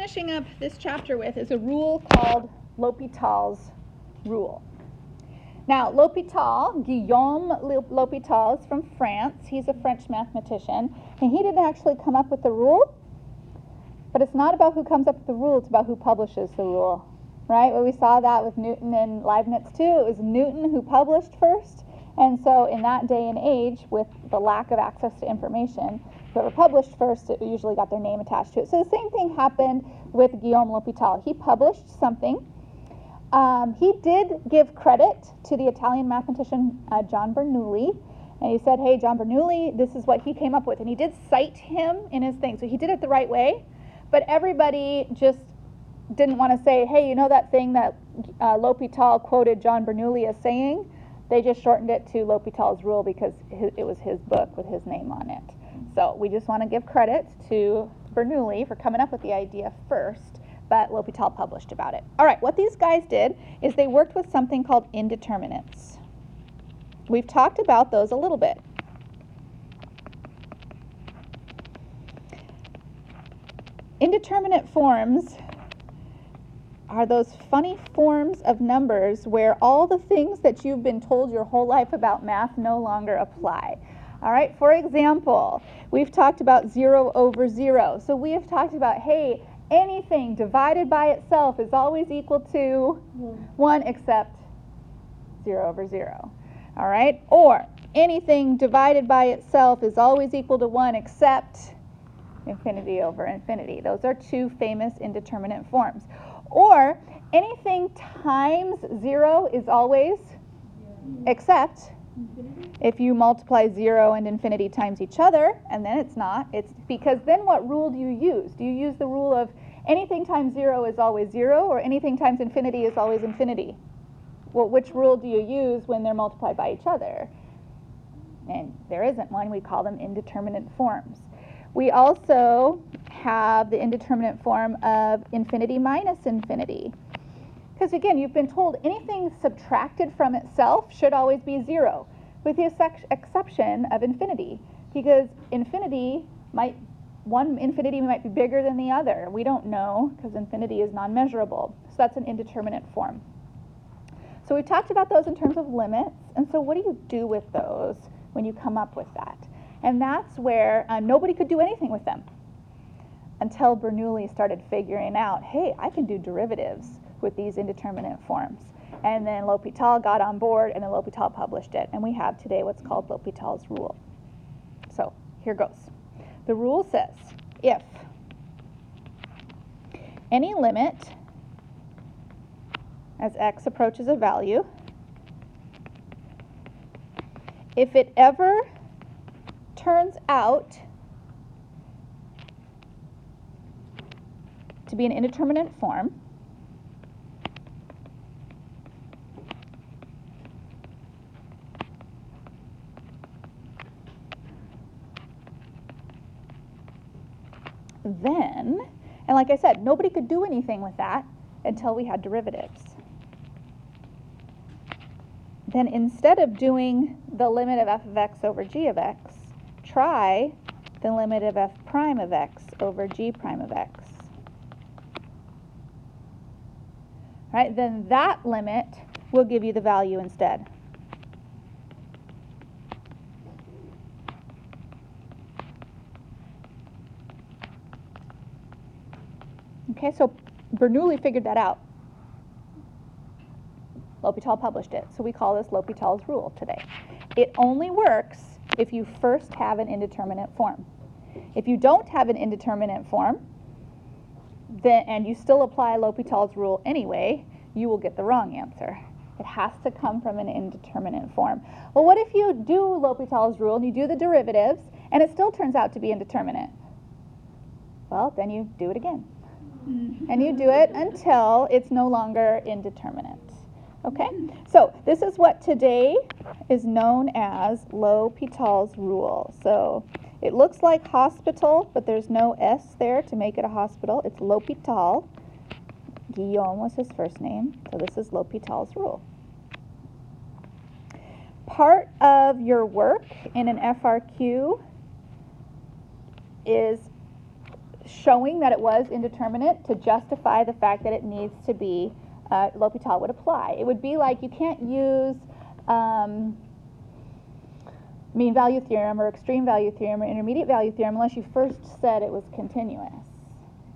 finishing up this chapter with is a rule called L'Hopital's rule. Now, L'Hopital, Guillaume L'Hopital, is from France. He's a French mathematician, and he didn't actually come up with the rule, but it's not about who comes up with the rule, it's about who publishes the rule, right? Well, we saw that with Newton and Leibniz too. It was Newton who published first, and so in that day and age, with the lack of access to information, whoever published first, it usually got their name attached to it. So the same thing happened with Guillaume L'Hopital. He published something. He did give credit to the Italian mathematician John Bernoulli, and he said, hey, John Bernoulli, this is what he came up with. And he did cite him in his thing, so he did it the right way, but everybody just didn't want to say, hey, you know that thing that L'Hopital quoted John Bernoulli as saying? They just shortened it to L'Hopital's rule because it was his book with his name on it. So we just want to give credit to Bernoulli for coming up with the idea first, but L'Hopital published about it. All right, what these guys did is they worked with something called indeterminates. We've talked about those a little bit. Indeterminate forms are those funny forms of numbers where all the things that you've been told your whole life about math no longer apply. All right, for example, we've talked about 0 over 0. So we have talked about, hey, anything divided by itself is always equal to 1 except 0 over 0. All right, or anything divided by itself is always equal to 1 except infinity over infinity. Those are two famous indeterminate forms. Or anything times 0 is always except if you multiply 0 and infinity times each other, and then it's not. It's because then what rule do you use? Do you use the rule of anything times 0 is always 0, or anything times infinity is always infinity? Well, which rule do you use when they're multiplied by each other? And there isn't one. We call them indeterminate forms. We also have the indeterminate form of infinity minus infinity. Because again, you've been told anything subtracted from itself should always be 0, with the exception of infinity, because one infinity might be bigger than the other. We don't know, because infinity is non-measurable. So that's an indeterminate form. So we've talked about those in terms of limits, and so what do you do with those when you come up with that? And that's where nobody could do anything with them until Bernoulli started figuring out, hey, I can do derivatives with these indeterminate forms. And then L'Hopital got on board, and then L'Hopital published it. And we have today what's called L'Hopital's rule. So here goes. The rule says, if any limit as x approaches a value, if it ever turns out to be an indeterminate form, then, and like I said, nobody could do anything with that until we had derivatives. Then instead of doing the limit of f of x over g of x, try the limit of f prime of x over g prime of x. Right? Then that limit will give you the value instead. Okay, so Bernoulli figured that out. L'Hopital published it, so we call this L'Hopital's rule today. It only works if you first have an indeterminate form. If you don't have an indeterminate form, then, and you still apply L'Hopital's rule anyway, you will get the wrong answer. It has to come from an indeterminate form. Well, what if you do L'Hopital's rule and you do the derivatives and it still turns out to be indeterminate? Well, then you do it again. And you do it until it's no longer indeterminate. Okay? So this is what today is known as L'Hopital's rule. So it looks like hospital, but there's no S there to make it a hospital. It's L'Hopital. Guillaume was his first name, so this is L'Hopital's rule. Part of your work in an FRQ is showing that it was indeterminate to justify the fact that it needs to be, L'Hopital would apply. It would be like you can't use mean value theorem or extreme value theorem or intermediate value theorem unless you first said it was continuous.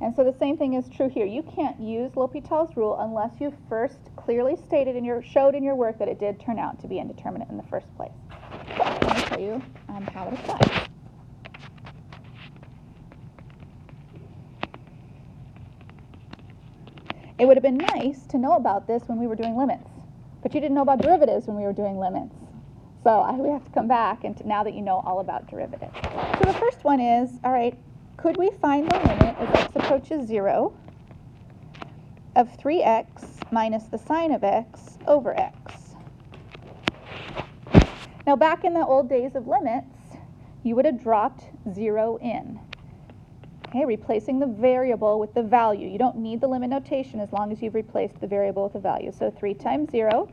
And so the same thing is true here. You can't use L'Hopital's rule unless you first clearly stated showed in your work that it did turn out to be indeterminate in the first place. So I'm going to show you how it applies. It would have been nice to know about this when we were doing limits, but you didn't know about derivatives when we were doing limits. So we have to come back and now that you know all about derivatives. So the first one is, all right, could we find the limit as x approaches 0 of 3x minus the sine of x over x? Now back in the old days of limits, you would have dropped 0 in. Okay, replacing the variable with the value. You don't need the limit notation as long as you've replaced the variable with the value. So 3 times 0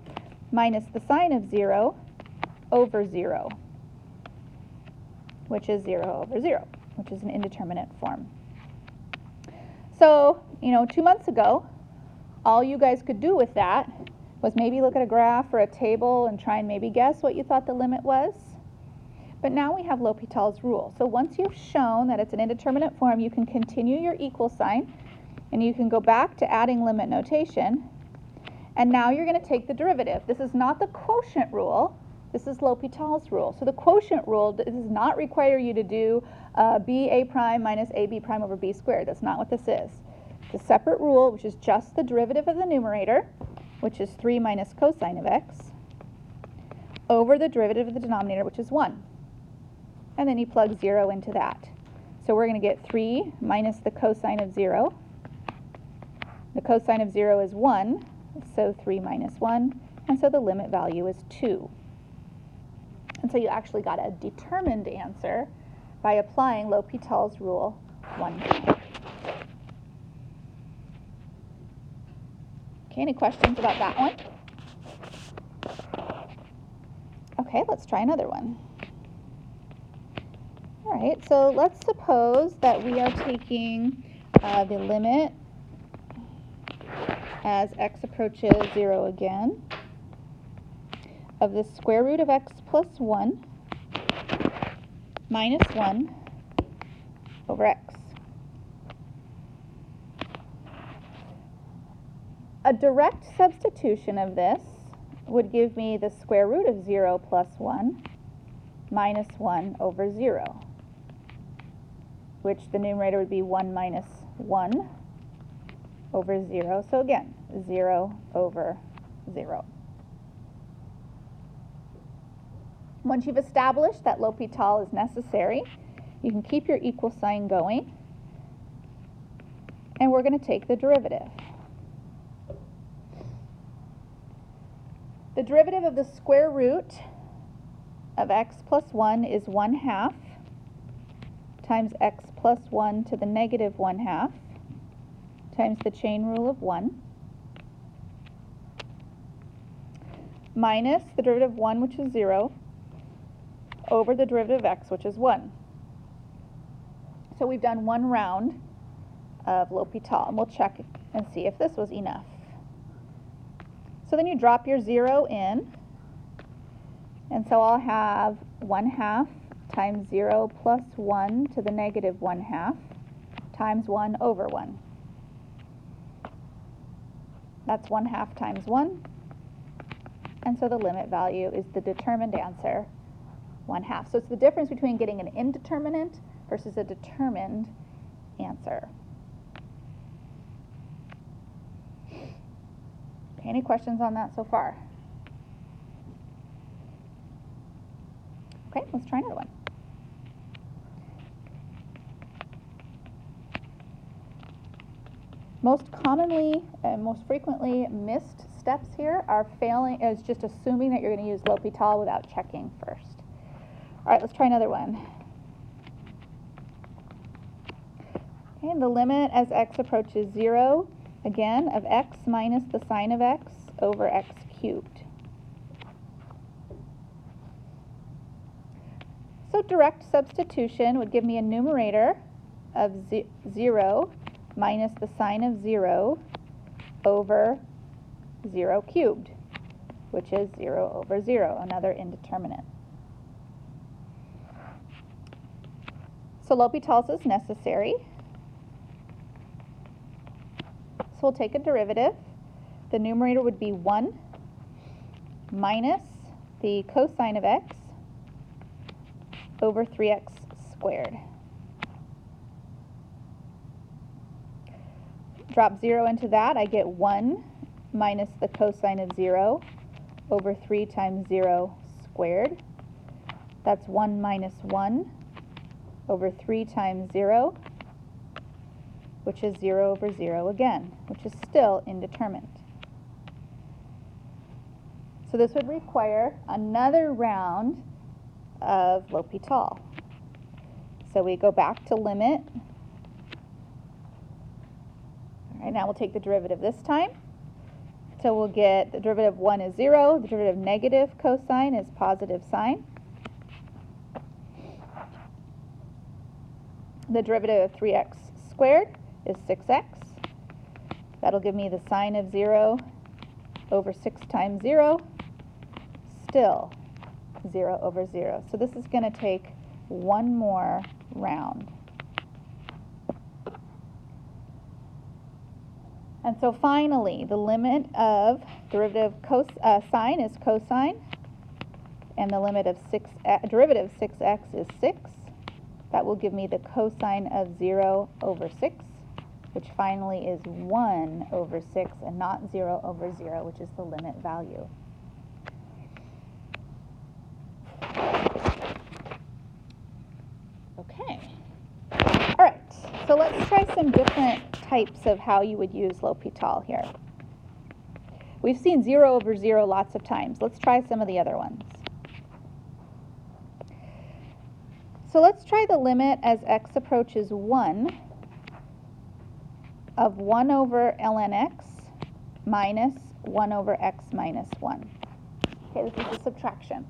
minus the sine of 0 over 0, which is 0 over 0, which is an indeterminate form. So, 2 months ago, all you guys could do with that was maybe look at a graph or a table and try and maybe guess what you thought the limit was. But now we have L'Hopital's rule. So once you've shown that it's an indeterminate form, you can continue your equal sign, and you can go back to adding limit notation. And now you're going to take the derivative. This is not the quotient rule. This is L'Hopital's rule. So the quotient rule does not require you to do ba prime minus ab prime over b squared. That's not what this is. It's a separate rule, which is just the derivative of the numerator, which is 3 minus cosine of x, over the derivative of the denominator, which is 1. And then you plug 0 into that. So we're going to get 3 minus the cosine of 0. The cosine of 0 is 1, so 3 minus 1, and so the limit value is 2. And so you actually got a determined answer by applying L'Hopital's rule one time. Okay, any questions about that one? Okay, let's try another one. All right, so let's suppose that we are taking the limit as x approaches 0 again of the square root of x plus 1 minus 1 over x. A direct substitution of this would give me the square root of 0 plus 1 minus 1 over 0, which the numerator would be 1 minus 1 over 0. So again, 0 over 0. Once you've established that L'Hopital is necessary, you can keep your equal sign going, and we're going to take the derivative. The derivative of the square root of x plus 1 is 1/2 times x plus 1 to the negative 1/2 times the chain rule of 1 minus the derivative of 1, which is 0, over the derivative of x, which is 1. So we've done one round of L'Hopital, and we'll check and see if this was enough. So then you drop your 0 in, and so I'll have 1/2 times 0 plus 1 to the negative 1/2 times 1 over 1. That's 1/2 times 1, and so the limit value is the determined answer, 1/2. So it's the difference between getting an indeterminate versus a determined answer. Okay, any questions on that so far? Okay, let's try another one. Most commonly and most frequently missed steps here are just assuming that you're going to use L'Hopital without checking first. All right, let's try another one. Okay, and the limit as x approaches 0, again, of x minus the sine of x over x cubed. So direct substitution would give me a numerator of 0 minus the sine of 0 over 0 cubed, which is 0 over 0, another indeterminate. So L'Hopital's is necessary. So we'll take a derivative. The numerator would be 1 minus the cosine of x over 3x squared. Drop 0 into that, I get 1 minus the cosine of 0 over 3 times 0 squared. That's 1 minus 1 over 3 times 0, which is 0 over 0 again, which is still indeterminate. So this would require another round of L'Hopital. So we go back to limit. All right, now we'll take the derivative this time. So we'll get the derivative of 1 is 0, the derivative of negative cosine is positive sine. The derivative of 3x squared is 6x. That'll give me the sine of 0 over 6 times 0, still 0 over 0. So this is going to take one more round. And so finally, the limit of derivative sine is cosine, and the limit of derivative of 6x is 6. That will give me the cosine of 0 over 6, which finally is 1 over 6 and not 0 over 0, which is the limit value. Okay. All right, so let's try some different types of how you would use L'Hopital here. We've seen 0 over 0 lots of times. Let's try some of the other ones. So let's try the limit as x approaches 1 of 1 over ln x minus 1 over x minus 1. Okay, this is a subtraction.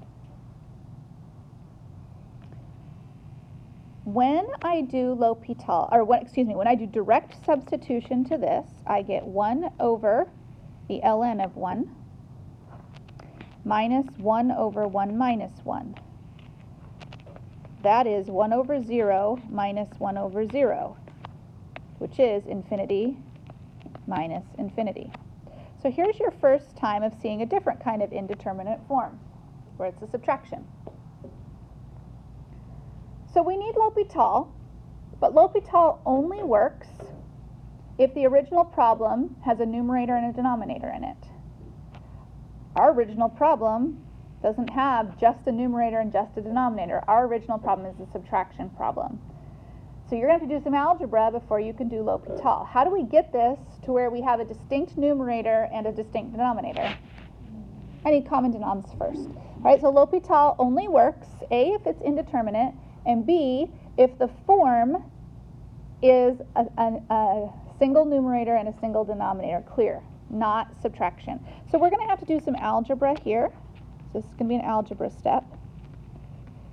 When I do L'Hopital, or when I do direct substitution to this, I get 1 over the ln of 1 minus 1 over 1 minus 1. That is 1 over 0 minus 1 over 0, which is infinity minus infinity. So here's your first time of seeing a different kind of indeterminate form, where it's a subtraction. So we need L'Hopital, but L'Hopital only works if the original problem has a numerator and a denominator in it. Our original problem doesn't have just a numerator and just a denominator. Our original problem is a subtraction problem. So you're going to have to do some algebra before you can do L'Hopital. How do we get this to where we have a distinct numerator and a distinct denominator? I need common denoms first. All right, so L'Hopital only works, A, if it's indeterminate, and B, if the form is a single numerator and a single denominator, clear, not subtraction. So we're going to have to do some algebra here. So this is going to be an algebra step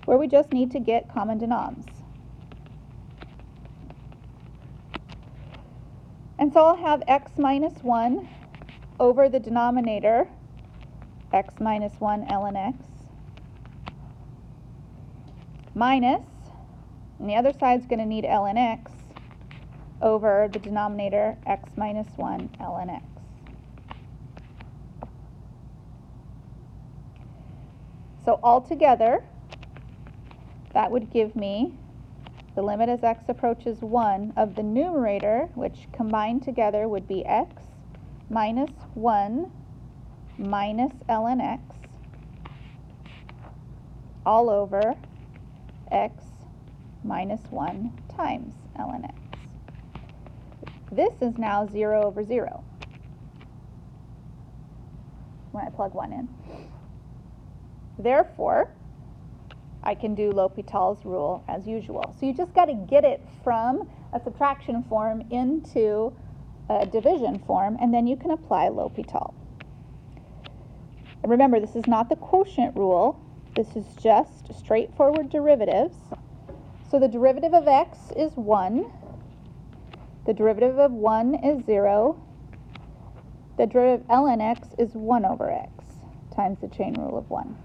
where we just need to get common denoms. And so I'll have x minus 1 over the denominator, x minus 1 ln x, minus, and the other side's going to need ln x, over the denominator, x minus 1 ln x. So altogether, that would give me the limit as x approaches 1 of the numerator, which combined together would be x minus 1 minus ln x all over x minus 1 times ln x. This is now 0 over 0 when I plug 1 in. Therefore, I can do L'Hopital's rule as usual. So you just got to get it from a subtraction form into a division form, and then you can apply L'Hopital. And remember, this is not the quotient rule. This is just straightforward derivatives. So the derivative of x is 1. The derivative of 1 is 0. The derivative of ln x is 1 over x times the chain rule of 1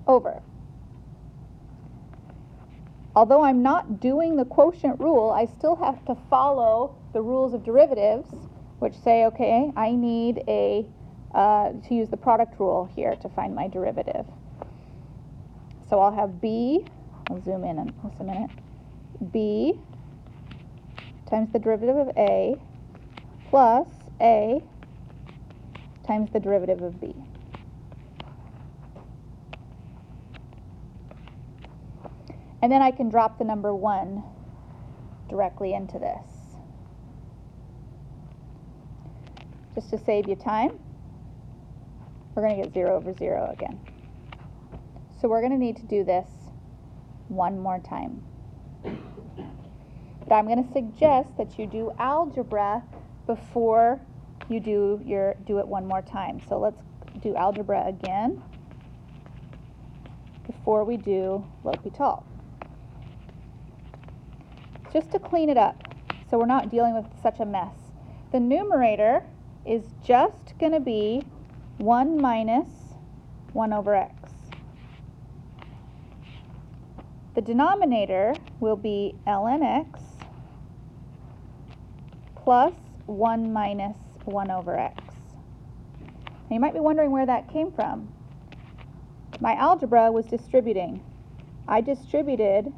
over. Although I'm not doing the quotient rule, I still have to follow the rules of derivatives, which say, okay, I need to use the product rule here to find my derivative. So I'll have b, I'll zoom in just a minute, b times the derivative of a plus a times the derivative of b. And then I can drop the number 1 directly into this. Just to save you time, we're going to get 0 over 0 again. So we're going to need to do this one more time. But I'm going to suggest that you do algebra before you do it one more time. So let's do algebra again before we do L'Hopital. Just to clean it up so we're not dealing with such a mess. The numerator is just going to be 1 minus 1 over x. The denominator will be ln x plus 1 minus 1 over x. Now you might be wondering where that came from. My algebra was distributing. I distributed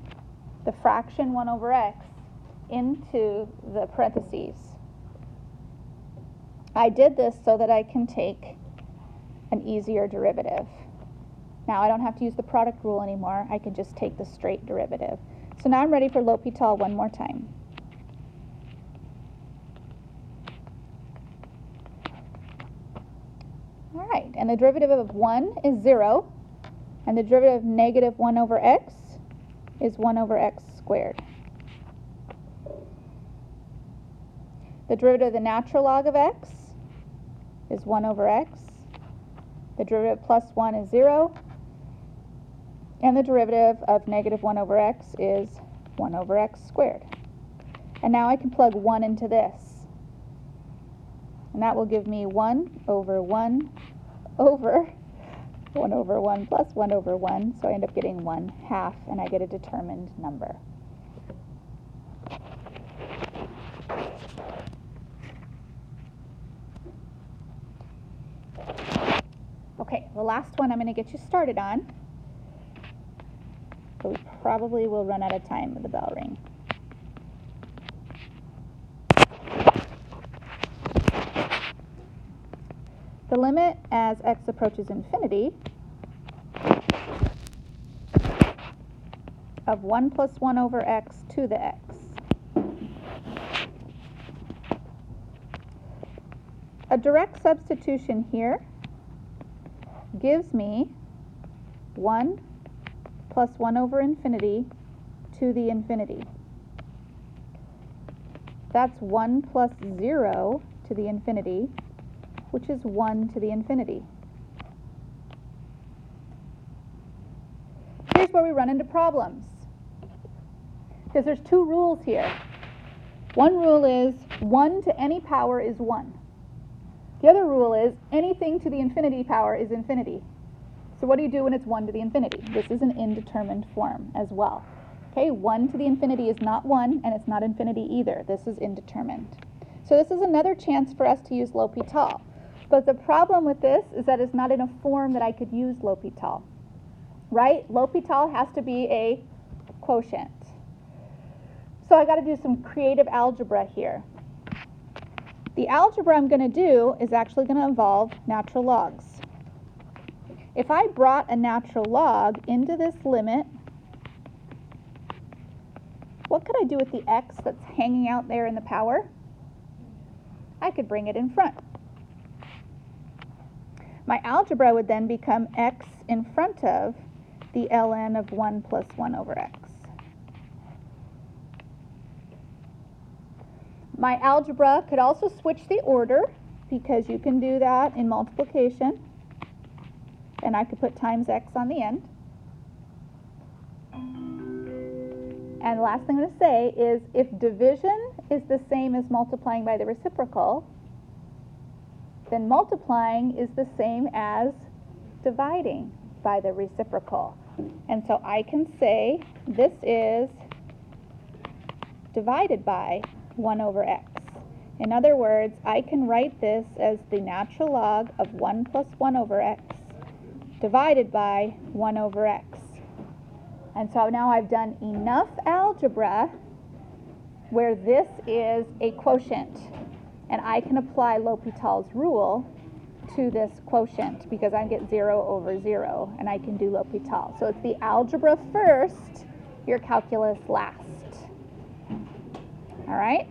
the fraction 1 over x into the parentheses. I did this so that I can take an easier derivative. Now I don't have to use the product rule anymore. I can just take the straight derivative. So now I'm ready for L'Hopital one more time. All right, and the derivative of 1 is 0, and the derivative of negative 1 over x is 1 over x squared. The derivative of the natural log of x is 1 over x. The derivative of plus 1 is 0. And the derivative of negative 1 over x is 1 over x squared. And now I can plug 1 into this. And that will give me 1 over 1 over 1 over 1 plus 1 over 1. So I end up getting 1/2, and I get a determined number. Okay, the last one I'm going to get you started on. But we probably will run out of time with the bell ring. The limit as x approaches infinity of 1 plus 1 over x to the x. A direct substitution here gives me 1 plus 1 over infinity to the infinity. That's 1 plus 0 to the infinity, which is 1 to the infinity. Here's where we run into problems, because there's two rules here. One rule is 1 to any power is 1. The other rule is anything to the infinity power is infinity. So what do you do when it's 1 to the infinity? This is an indeterminate form as well. Okay, 1 to the infinity is not 1, and it's not infinity either. This is indeterminate. So this is another chance for us to use L'Hopital. But the problem with this is that it's not in a form that I could use L'Hopital. Right? L'Hopital has to be a quotient. So I got to do some creative algebra here. The algebra I'm going to do is actually going to involve natural logs. If I brought a natural log into this limit, what could I do with the x that's hanging out there in the power? I could bring it in front. My algebra would then become x in front of the ln of 1 plus 1 over x. My algebra could also switch the order, because you can do that in multiplication. And I could put times x on the end. And the last thing I'm going to say is if division is the same as multiplying by the reciprocal, then multiplying is the same as dividing by the reciprocal. And so I can say this is divided by 1 over x. In other words, I can write this as the natural log of 1 plus 1 over x divided by 1 over x. And so now I've done enough algebra where this is a quotient. And I can apply L'Hopital's rule to this quotient because I get 0 over 0, and I can do L'Hopital. So it's the algebra first, your calculus last. All right?